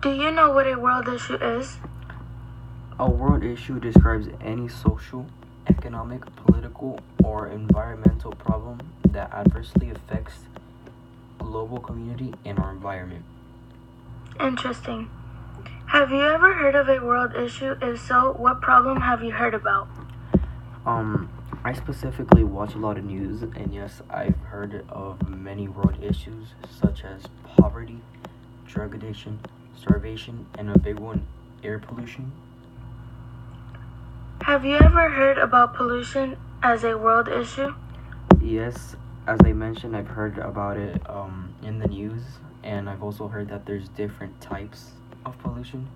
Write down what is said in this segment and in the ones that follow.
Do you know what a world issue is? A world issue describes any social, economic, political, or environmental problem that adversely affects global community and our environment. Interesting. Have you ever heard of a world issue? If so, what problem have you heard about? I specifically watch a lot of news, and yes, I've heard of many world issues such as poverty, drug addiction, starvation, and a big one, air pollution. Have you ever heard about pollution as a world issue? Yes, as I mentioned, I've heard about it in the news, and I've also heard that there's different types of pollution,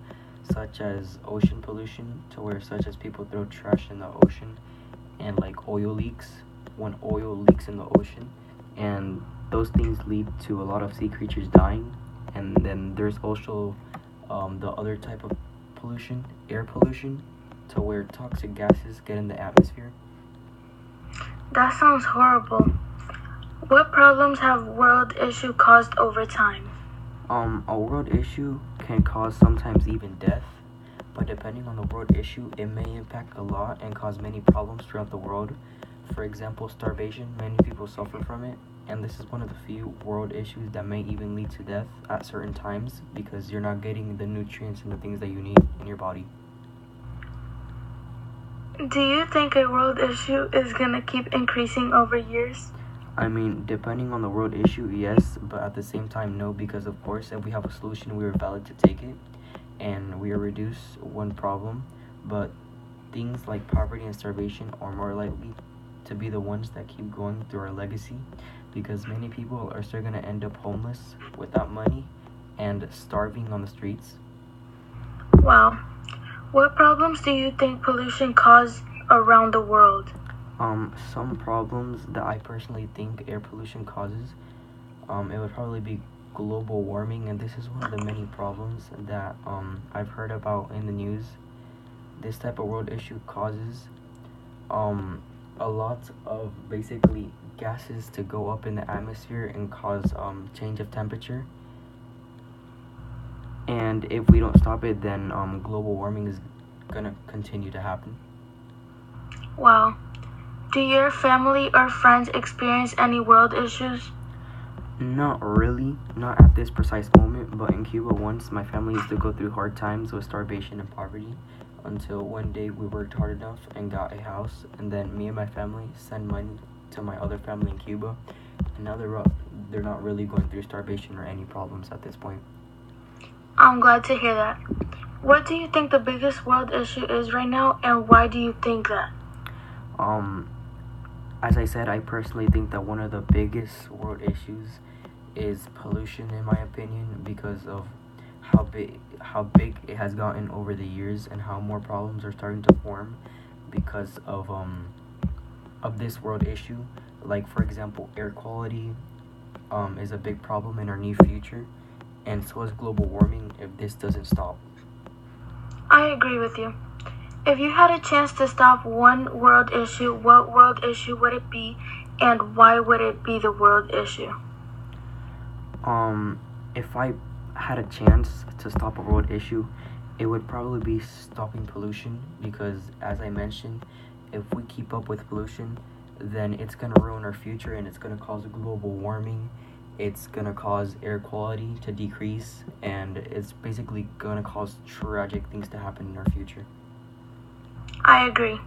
such as ocean pollution, to where such as people throw trash in the ocean, and like oil leaks, when oil leaks in the ocean, and those things lead to a lot of sea creatures dying. And then there's also the other type of pollution, air pollution, to where toxic gases get in the atmosphere. That sounds horrible. What problems have world issue caused over time? A world issue can cause sometimes even death, but depending on the world issue, it may impact a lot and cause many problems throughout the world. For example, starvation, many people suffer from it, and this is one of the few world issues that may even lead to death at certain times because you're not getting the nutrients and the things that you need in your body. Do you think a world issue is gonna keep increasing over years? I mean, depending on the world issue, yes, but at the same time, no, because of course, if we have a solution, we are valid to take it, and we are reduce one problem, but things like poverty and starvation are more likely to be the ones that keep going through our legacy, because many people are still going to end up homeless without money and starving on the streets. Wow. What problems do you think pollution caused around the world? Some problems that I personally think air pollution causes, it would probably be global warming, and this is one of the many problems that I've heard about in the news. This type of world issue causes a lot of basically gases to go up in the atmosphere and cause change of temperature. And if we don't stop it, then global warming is gonna continue to happen. Wow. Do your family or friends experience any world issues? Not really, not at this precise moment, but in Cuba once my family used to go through hard times with starvation and poverty until one day we worked hard enough and got a house, and then me and my family send money to my other family in Cuba, and now they're not really going through starvation or any problems at this point. I'm glad to hear that. What do you think the biggest world issue is right now, and why do you think that? As I said, I personally think that one of the biggest world issues is pollution, in my opinion, because of how big it has gotten over the years and how more problems are starting to form because of this world issue. Like for example, air quality is a big problem in our near future, and so is global warming if this doesn't stop. I agree with you. If you had a chance to stop one world issue, what world issue would it be, and why would it be the world issue? If I had a chance to stop a world issue, it would probably be stopping pollution because, as I mentioned, if we keep up with pollution, then it's gonna ruin our future and it's gonna cause global warming. It's gonna cause air quality to decrease, and it's basically gonna cause tragic things to happen in our future. I agree.